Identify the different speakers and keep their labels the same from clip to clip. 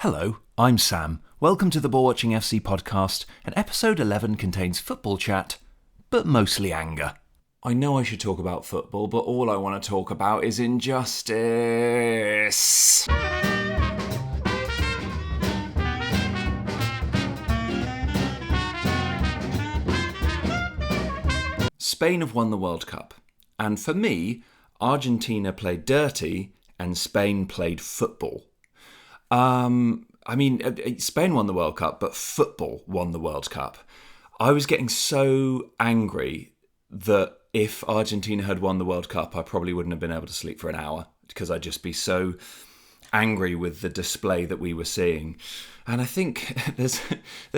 Speaker 1: Hello, I'm Sam. Welcome to the Ball Watching FC podcast, and episode 11 contains football chat, but mostly anger. I know I should talk about football, but all I want to talk about is injustice. Spain have won the World Cup, and for me, Argentina played dirty and Spain played football. Spain won the World Cup, but football won the World Cup. I was getting so angry that if Argentina had won the World Cup, I probably wouldn't have been able to sleep for an hour because I'd just be so angry with the display that we were seeing. And I think there's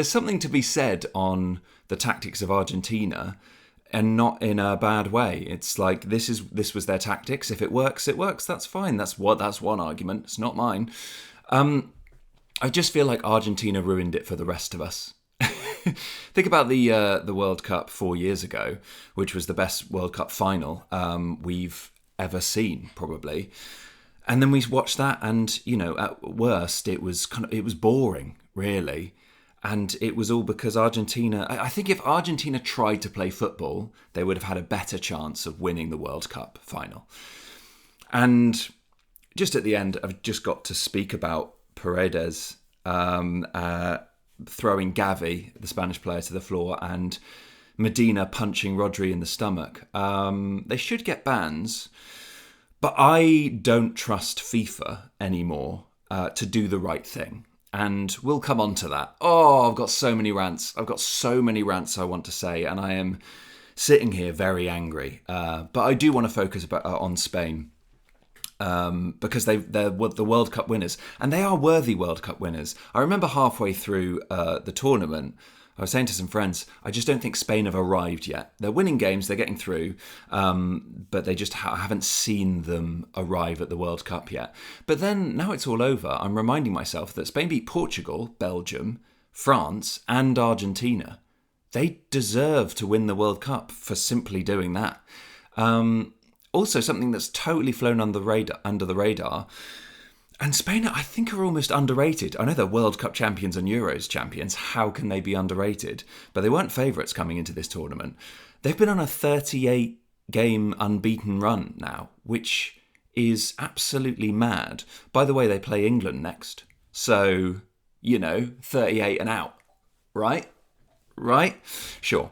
Speaker 1: something to be said on the tactics of Argentina, and not in a bad way. It's like this was their tactics. If it works, it works. That's fine. That's one argument. It's not mine. I just feel like Argentina ruined it for the rest of us. Think about the World Cup 4 years ago, which was the best World Cup final we've ever seen, probably. And then we watched that, and at worst, it was boring, really. And it was all because Argentina... I think if Argentina tried to play football, they would have had a better chance of winning the World Cup final. And just at the end, I've just got to speak about Paredes throwing Gavi, the Spanish player, to the floor, and Medina punching Rodri in the stomach. They should get bans, but I don't trust FIFA anymore to do the right thing. And we'll come on to that. Oh, I've got so many rants. I want to say, and I am sitting here very angry. But I do want to focus on Spain because they're the World Cup winners, and they are worthy World Cup winners. I remember halfway through the tournament, I was saying to some friends, I just don't think Spain have arrived yet. They're winning games, they're getting through, but they just haven't seen them arrive at the World Cup yet. But then, now it's all over, I'm reminding myself that Spain beat Portugal, Belgium, France, and Argentina. They deserve to win the World Cup for simply doing that. Also, something that's totally flown under the radar. And Spain, I think, are almost underrated. I know they're World Cup champions and Euros champions. How can they be underrated? But they weren't favourites coming into this tournament. They've been on a 38-game unbeaten run now, which is absolutely mad. By the way, they play England next. So, 38 and out. Right? Sure.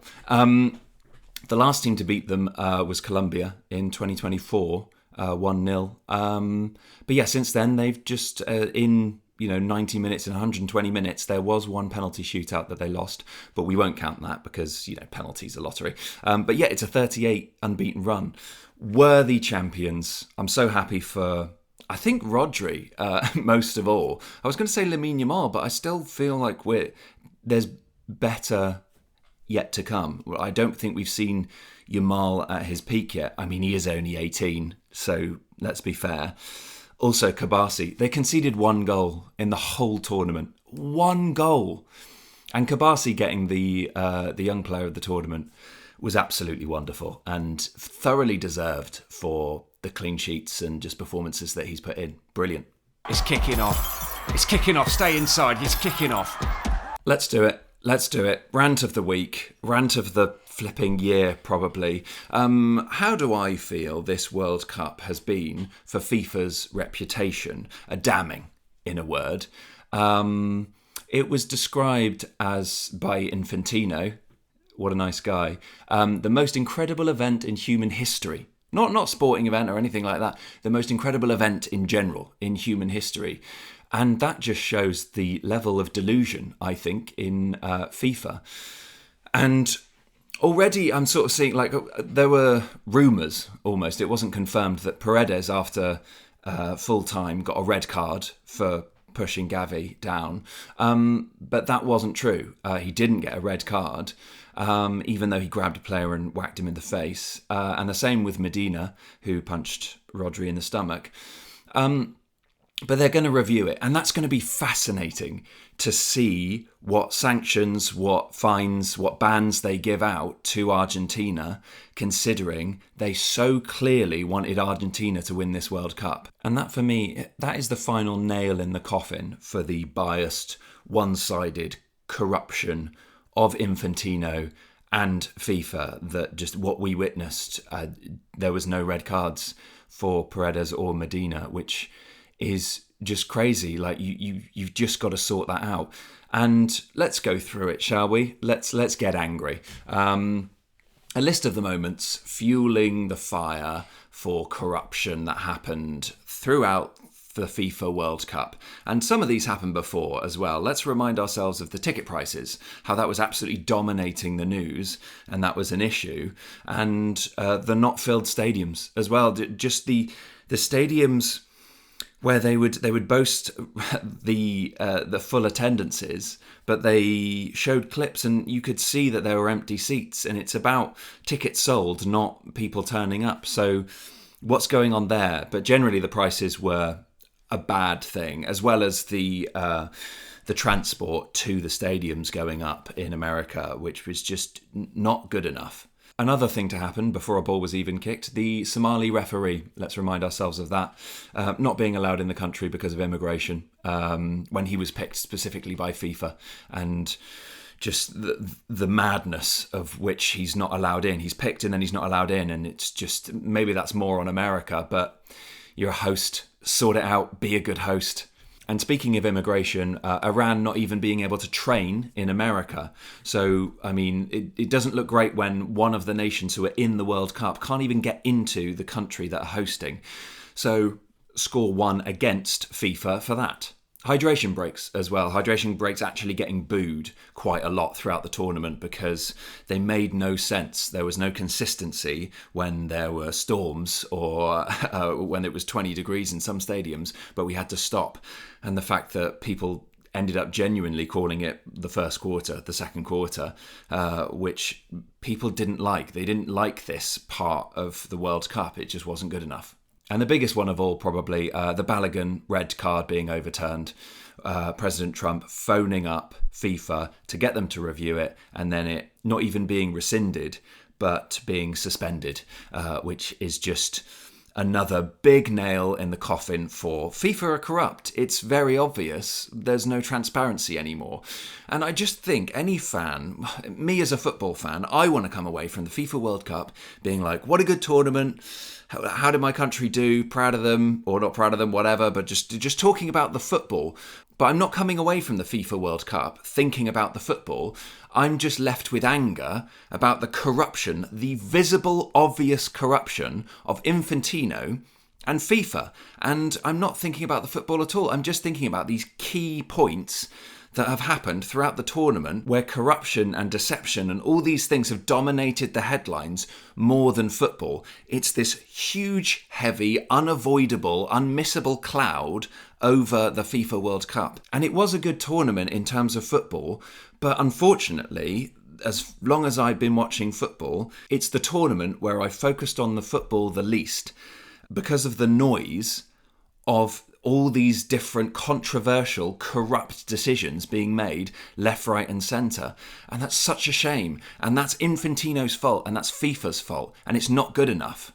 Speaker 1: The last team to beat them was Colombia in 2024. 1-0. But yeah, since then they've just in 90 minutes and 120 minutes there was one penalty shootout that they lost, but we won't count that because penalties are lottery. But yeah, it's a 38 unbeaten run. Worthy champions. I'm so happy for, I think, Rodri most of all. I was going to say Lamine Yamal, but I still feel like there's better yet to come. I don't think we've seen Yamal at his peak yet. I mean, he is only 18, so let's be fair. Also, Kabasi, they conceded one goal in the whole tournament. One goal. And Kabasi getting the young player of the tournament was absolutely wonderful and thoroughly deserved for the clean sheets and just performances that he's put in. Brilliant.
Speaker 2: It's kicking off. Stay inside. It's kicking off.
Speaker 1: Let's do it. Rant of the week. Rant of the flipping year, probably. How do I feel this World Cup has been for FIFA's reputation? Damning, in a word. It was described as, by Infantino, what a nice guy, the most incredible event in human history. Not sporting event or anything like that. The most incredible event in general in human history. And that just shows the level of delusion, I think, in FIFA. And already I'm sort of seeing, there were rumours, almost. It wasn't confirmed that Paredes, after full time, got a red card for pushing Gavi down. But that wasn't true. He didn't get a red card, even though he grabbed a player and whacked him in the face. And the same with Medina, who punched Rodri in the stomach. But they're going to review it, and that's going to be fascinating to see what sanctions, what fines, what bans they give out to Argentina, considering they so clearly wanted Argentina to win this World Cup. And that, for me, that is the final nail in the coffin for the biased, one-sided corruption of Infantino and FIFA, that just what we witnessed, there was no red cards for Paredes or Medina, which is just crazy. Like you've just got to sort that out. And let's go through it, shall we? Let's get angry. A list of the moments fueling the fire for corruption that happened throughout the FIFA World Cup. And some of these happened before as well. Let's remind ourselves of the ticket prices, how that was absolutely dominating the news, and that was an issue. And the not filled stadiums as well. Just the stadiums where they would boast the full attendances, but they showed clips and you could see that there were empty seats, and it's about tickets sold, not people turning up. So what's going on there? But generally the prices were a bad thing, as well as the transport to the stadiums going up in America, which was just not good enough. Another thing to happen before a ball was even kicked, the Somali referee, let's remind ourselves of that, not being allowed in the country because of immigration, when he was picked specifically by FIFA, and just the madness of which he's not allowed in. He's picked and then he's not allowed in, and it's just, maybe that's more on America, but you're a host, sort it out, be a good host. And speaking of immigration, Iran not even being able to train in America. So, I mean, it doesn't look great when one of the nations who are in the World Cup can't even get into the country that are hosting. So, score one against FIFA for that. Hydration breaks as well. Hydration breaks actually getting booed quite a lot throughout the tournament because they made no sense. There was no consistency when there were storms or when it was 20 degrees in some stadiums, but we had to stop. And the fact that people ended up genuinely calling it the first quarter, the second quarter, which people didn't like. They didn't like this part of the World Cup. It just wasn't good enough. And the biggest one of all, probably, the Balogun red card being overturned. President Trump phoning up FIFA to get them to review it, and then it not even being rescinded, but being suspended, which is just another big nail in the coffin for FIFA are corrupt. It's very obvious. There's no transparency anymore. And I just think any fan, me as a football fan, I want to come away from the FIFA World Cup being like, what a good tournament. How did my country do? Proud of them, or not proud of them, whatever, but just talking about the football. But I'm not coming away from the FIFA World Cup thinking about the football. I'm just left with anger about the corruption, the visible, obvious corruption of Infantino and FIFA. And I'm not thinking about the football at all. I'm just thinking about these key points that have happened throughout the tournament where corruption and deception and all these things have dominated the headlines more than football. It's this huge, heavy, unavoidable, unmissable cloud over the FIFA World Cup. And it was a good tournament in terms of football, but unfortunately, as long as I've been watching football, it's the tournament where I focused on the football the least because of the noise of all these different controversial, corrupt decisions being made left, right and centre. And that's such a shame. And that's Infantino's fault and that's FIFA's fault. And it's not good enough.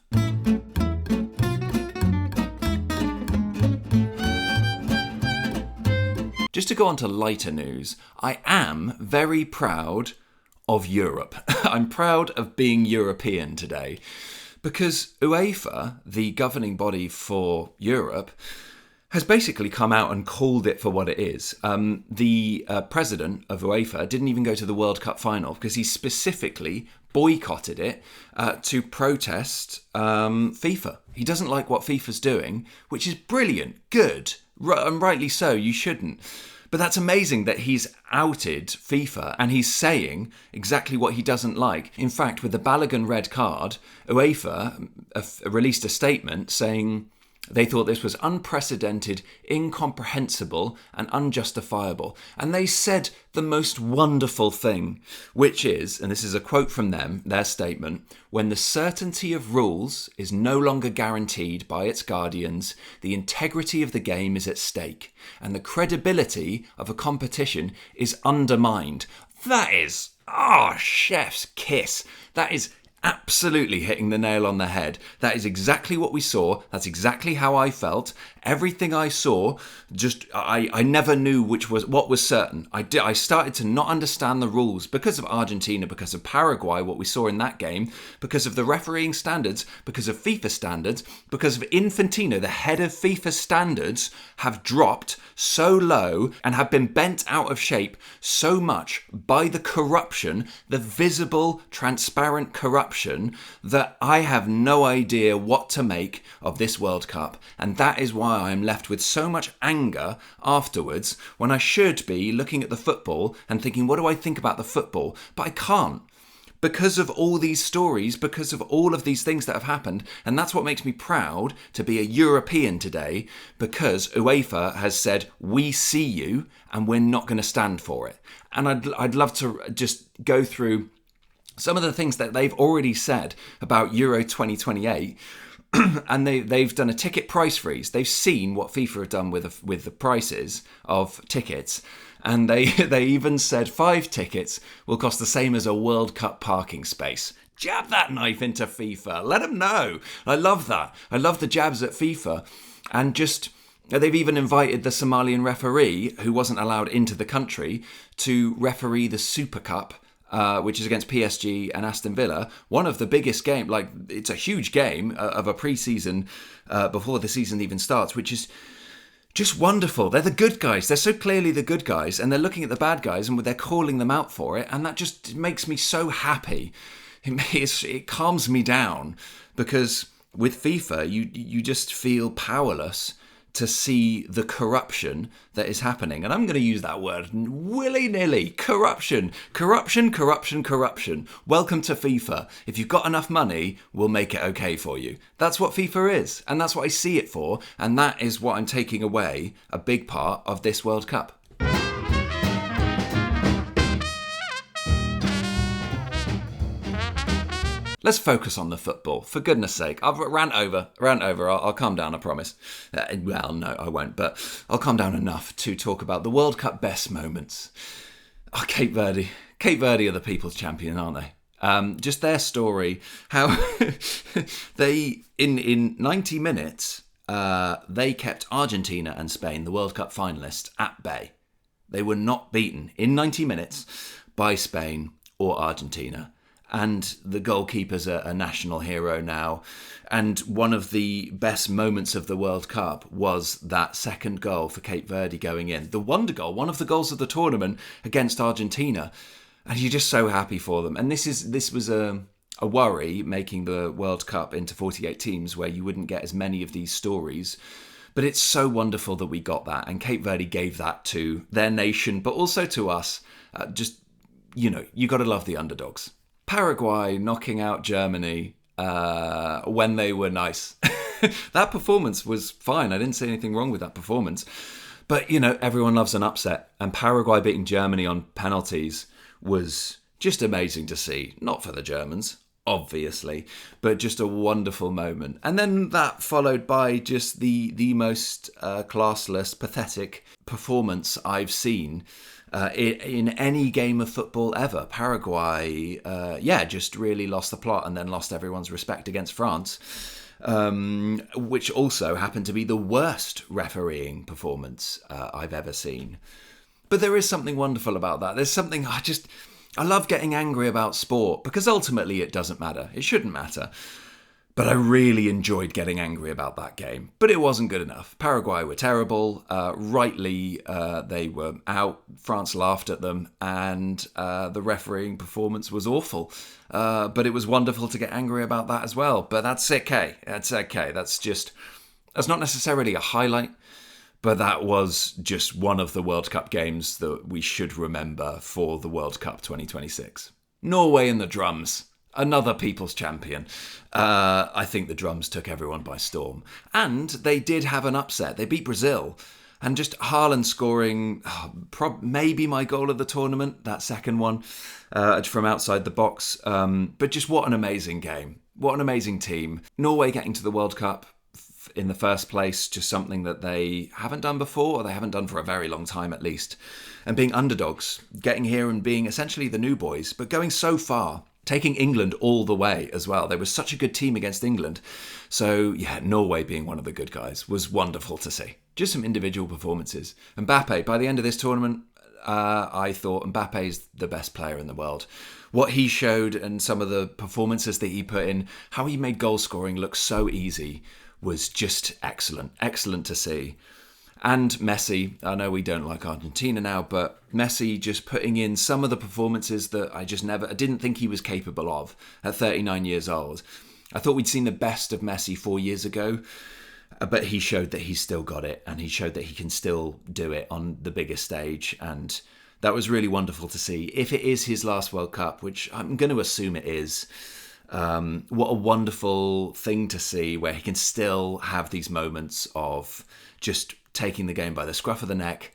Speaker 1: Just to go on to lighter news, I am very proud of Europe. I'm proud of being European today because UEFA, the governing body for Europe, has basically come out and called it for what it is. The president of UEFA didn't even go to the World Cup final because he specifically boycotted it to protest FIFA. He doesn't like what FIFA's doing, which is brilliant, good, and rightly so, you shouldn't. But that's amazing that he's outed FIFA and he's saying exactly what he doesn't like. In fact, with the Balogun red card, UEFA released a statement saying They thought this was unprecedented, incomprehensible, and unjustifiable. And they said the most wonderful thing, which is, and this is a quote from them, their statement, when the certainty of rules is no longer guaranteed by its guardians, the integrity of the game is at stake, and the credibility of a competition is undermined. That is, chef's kiss. That is absolutely hitting the nail on the head. That is exactly what we saw. That's exactly how I felt. Everything I saw, I never knew what was certain. I started to not understand the rules because of Argentina, because of Paraguay, what we saw in that game, because of the refereeing standards, because of FIFA standards, because of Infantino, the head of FIFA standards, have dropped so low and have been bent out of shape so much by the corruption, the visible, transparent corruption, that I have no idea what to make of this World Cup. And that is why I am left with so much anger afterwards, when I should be looking at the football and thinking, what do I think about the football? But I can't. Because of all these stories, because of all of these things that have happened. And that's what makes me proud to be a European today, because UEFA has said, we see you and we're not going to stand for it. And I'd love to just go through some of the things that they've already said about Euro 2028. And they've done a ticket price freeze. They've seen what FIFA have done with the prices of tickets. And they even said 5 tickets will cost the same as a World Cup parking space. Jab that knife into FIFA. Let them know. I love that. I love the jabs at FIFA. And just, they've even invited the Somalian referee, who wasn't allowed into the country, to referee the Super Cup, which is against PSG and Aston Villa. One of the biggest games, like, it's a huge game of a pre-season before the season even starts, which is just wonderful. They're the good guys. They're so clearly the good guys, and they're looking at the bad guys and they're calling them out for it. And that just makes me so happy. It calms me down, because with FIFA, you just feel powerless to see the corruption that is happening. And I'm going to use that word willy-nilly. Corruption. Corruption, corruption, corruption. Welcome to FIFA. If you've got enough money, we'll make it okay for you. That's what FIFA is. And that's what I see it for. And that is what I'm taking away a big part of this World Cup. Let's focus on the football, for goodness sake. I've rant over. I'll calm down, I promise. Well, no, I won't, but I'll calm down enough to talk about the World Cup best moments. Oh, Cape Verde. Cape Verde are the people's champion, aren't they? Just their story, how they, in 90 minutes, they kept Argentina and Spain, the World Cup finalists, at bay. They were not beaten in 90 minutes by Spain or Argentina. And the goalkeeper's a national hero now. And one of the best moments of the World Cup was that second goal for Cape Verde going in. The wonder goal, one of the goals of the tournament against Argentina. And you're just so happy for them. And this was a worry, making the World Cup into 48 teams, where you wouldn't get as many of these stories. But it's so wonderful that we got that. And Cape Verde gave that to their nation, but also to us. You got to love the underdogs. Paraguay knocking out Germany when they were nice. That performance was fine. I didn't see anything wrong with that performance. But, everyone loves an upset. And Paraguay beating Germany on penalties was just amazing to see. Not for the Germans, obviously, but just a wonderful moment. And then that followed by just the most classless, pathetic performance I've seen in any game of football ever. Paraguay, just really lost the plot and then lost everyone's respect against France, which also happened to be the worst refereeing performance I've ever seen. But there is something wonderful about that. There's something, I love getting angry about sport, because ultimately it doesn't matter. It shouldn't matter. But I really enjoyed getting angry about that game. But it wasn't good enough. Paraguay were terrible. Rightly, they were out. France laughed at them. And the refereeing performance was awful. But it was wonderful to get angry about that as well. But that's okay. That's okay. That's not necessarily a highlight. But that was just one of the World Cup games that we should remember for the World Cup 2026. Norway and the drums. another people's champion. I think the drums took everyone by storm. And they did have an upset. They beat Brazil. And just Haaland scoring maybe my goal of the tournament, that second one from outside the box. But just what an amazing game. What an amazing team. Norway getting to the World Cup in the first place, just something that they haven't done before, or they haven't done for a very long time at least. And being underdogs, getting here and being essentially the new boys, but going so far, taking England all the way as well. They were such a good team against England. So yeah, Norway being one of the good guys was wonderful to see. Just some individual performances. Mbappe, by the end of this tournament, I thought Mbappe's the best player in the world. What he showed and some of the performances that he put in, how he made goal scoring look so easy, was just excellent. Excellent to see. And Messi, I know we don't like Argentina now, but Messi just putting in some of the performances that I didn't think he was capable of at 39 years old. I thought we'd seen the best of Messi 4 years ago, but he showed that he's still got it, and he showed that he can still do it on the biggest stage, and that was really wonderful to see. If it is his last World Cup, which I'm going to assume it is, what a wonderful thing to see, where he can still have these moments of just taking the game by the scruff of the neck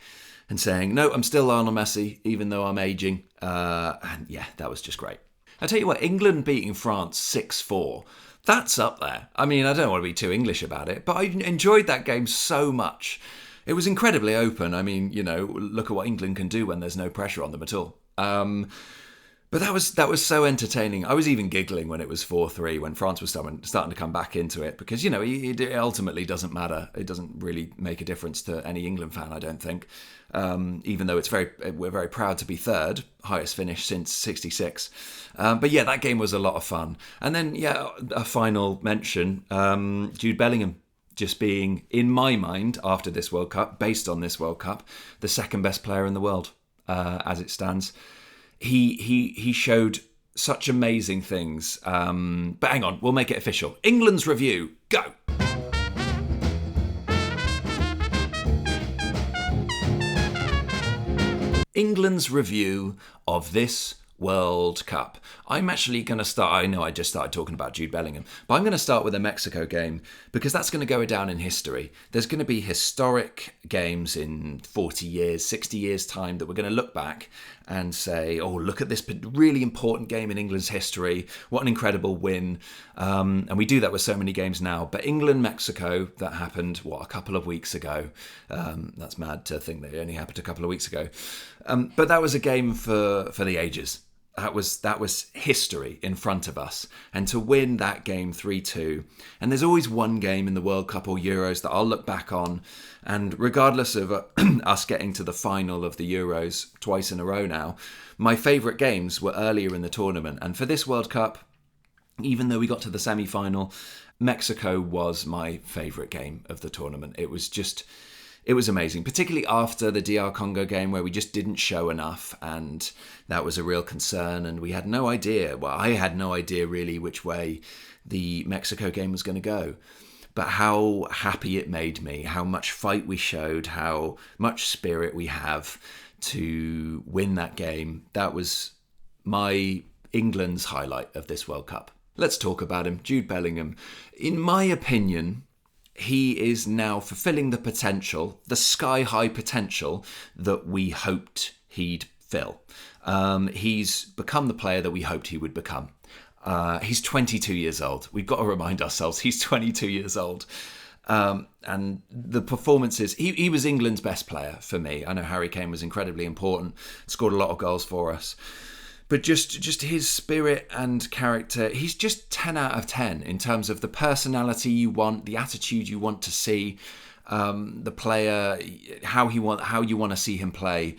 Speaker 1: and saying, no, I'm still Lionel Messi, even though I'm aging. And yeah, that was just great. I tell you what, England beating France 6-4, that's up there. I mean, I don't want to be too English about it, but I enjoyed that game so much. It was incredibly open. I mean, look at what England can do when there's no pressure on them at all. But that was so entertaining. I was even giggling when it was 4-3, when France was starting to come back into it, because, it ultimately doesn't matter. It doesn't really make a difference to any England fan, I don't think. Even though we're very proud to be third, highest finish since '66. But yeah, that game was a lot of fun. And then, yeah, a final mention, Jude Bellingham just being, in my mind, after this World Cup, based on this World Cup, the second best player in the world, as it stands. He showed such amazing things. But hang on, we'll make it official. England's review, go! England's review of this World Cup. I'm actually going to start, I know I just started talking about Jude Bellingham, but I'm going to start with the Mexico game, because that's going to go down in history. There's going to be historic games in 40 years, 60 years time that we're going to look back and say, oh, look at this really important game in England's history. What an incredible win. And we do that with so many games now. But England-Mexico, that happened, a couple of weeks ago. That's mad to think that it only happened a couple of weeks ago. But that was a game for the ages. That was history in front of us. And to win that game 3-2, and there's always one game in the World Cup or Euros that I'll look back on, and regardless of us getting to the final of the Euros twice in a row now, my favourite games were earlier in the tournament. And for this World Cup, even though we got to the semi-final, Mexico was my favourite game of the tournament. It was amazing, particularly after the DR Congo game, where we just didn't show enough, and that was a real concern, and we had no idea. Well, I had no idea really which way the Mexico game was going to go. But how happy it made me, how much fight we showed, how much spirit we have to win that game. That was my England's highlight of this World Cup. Let's talk about him, Jude Bellingham. In my opinion, he is now fulfilling the potential, the sky-high potential that we hoped he'd fill. He's become the player that we hoped he would become. He's 22 years old. We've got to remind ourselves he's 22 years old. And the performances, he was England's best player for me. I know Harry Kane was incredibly important, scored a lot of goals for us. But just his spirit and character, he's just 10 out of 10 in terms of the personality you want, the attitude you want to see, the player, how you want to see him play,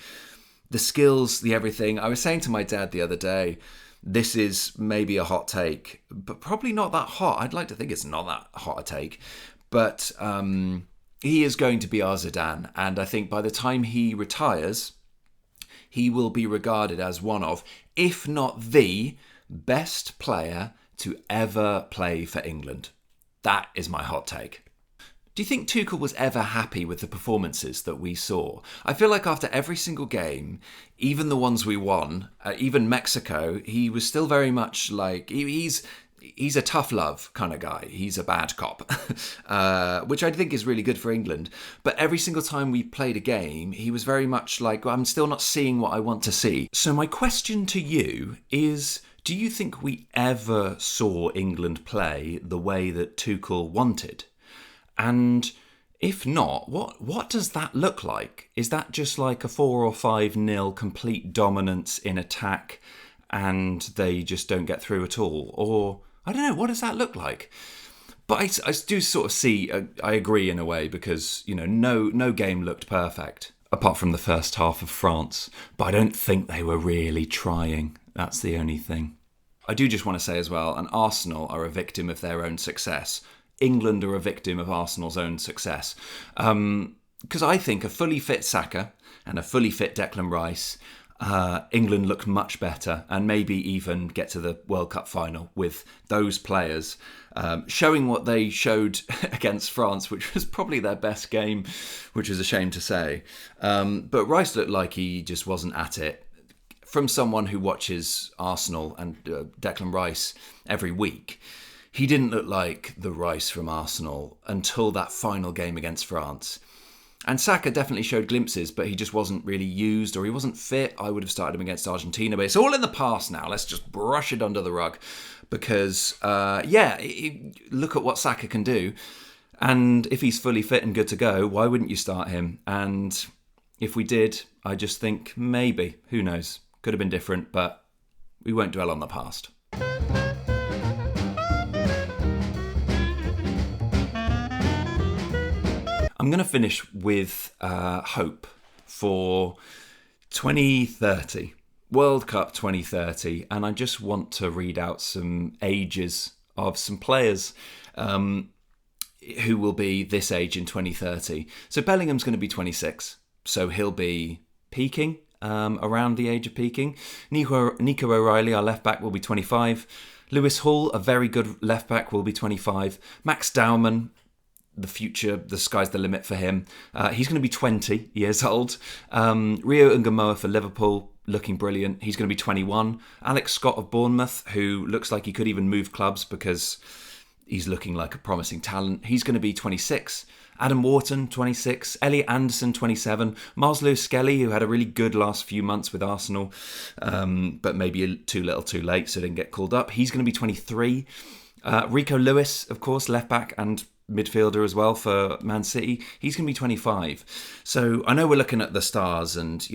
Speaker 1: the skills, the everything. I was saying to my dad the other day, this is maybe a hot take, but probably not that hot. I'd like to think it's not that hot a take. But he is going to be our Zidane. And I think by the time he retires, he will be regarded as one of, if not the best player to ever play for England. That is my hot take. Do you think Tuchel was ever happy with the performances that we saw? I feel like after every single game, even the ones we won, even Mexico, he was still very much like he's a tough love kind of guy. He's a bad cop, which I think is really good for England. But every single time we played a game, he was very much like, I'm still not seeing what I want to see. So my question to you is, do you think we ever saw England play the way that Tuchel wanted? And if not, what does that look like? Is that just like a 4 or 5-0 complete dominance in attack and they just don't get through at all? Or, I don't know, what does that look like? But I do sort of see, I agree in a way, because, no game looked perfect, apart from the first half of France. But I don't think they were really trying. That's the only thing. I do just want to say as well, and Arsenal are a victim of their own success. England are a victim of Arsenal's own success. Because I think a fully fit Saka and a fully fit Declan Rice, England look much better and maybe even get to the World Cup final with those players showing what they showed against France, which was probably their best game, which is a shame to say. But Rice looked like he just wasn't at it. From someone who watches Arsenal and Declan Rice every week, he didn't look like the Rice from Arsenal until that final game against France. And Saka definitely showed glimpses, but he just wasn't really used, or he wasn't fit. I would have started him against Argentina, but it's all in the past now. Let's just brush it under the rug. Because, look at what Saka can do. And if he's fully fit and good to go, why wouldn't you start him? And if we did, I just think maybe, who knows, could have been different, but we won't dwell on the past. I'm going to finish with hope for 2030, World Cup 2030, and I just want to read out some ages of some players who will be this age in 2030. So Bellingham's going to be 26, so he'll be peaking, around the age of peaking. Nico O'Reilly, our left back, will be 25. Lewis Hall, a very good left back, will be 25. Max Dowman, the future, the sky's the limit for him. He's going to be 20 years old. Rio Ungamoa for Liverpool, looking brilliant. He's going to be 21. Alex Scott of Bournemouth, who looks like he could even move clubs because he's looking like a promising talent. He's going to be 26. Adam Wharton, 26. Elliot Anderson, 27. Miles Lewis-Skelly, who had a really good last few months with Arsenal, but maybe too little too late, so didn't get called up. He's going to be 23. Rico Lewis, of course, left back and midfielder as well for Man City. He's going to be 25. So I know we're looking at the stars, and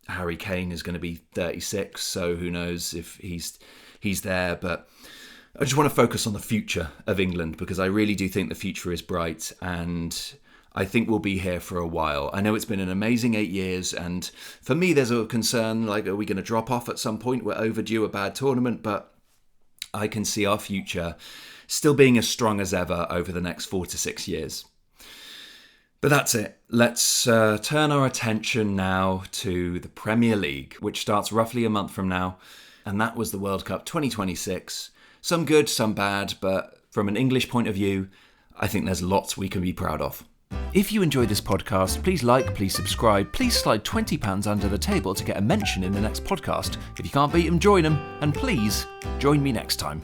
Speaker 1: Harry Kane is going to be 36. So who knows if he's there? But I just want to focus on the future of England, because I really do think the future is bright, and I think we'll be here for a while. I know it's been an amazing 8 years, and for me there's a concern, like, are we going to drop off at some point? We're overdue a bad tournament, but I can see our future still being as strong as ever over the next 4 to 6 years. But that's it. Let's turn our attention now to the Premier League, which starts roughly a month from now. And that was the World Cup 2026. Some good, some bad, but from an English point of view, I think there's lots we can be proud of.
Speaker 2: If you enjoy this podcast, please like, please subscribe, please slide £20 under the table to get a mention in the next podcast. If you can't beat them, join them, and please join me next time.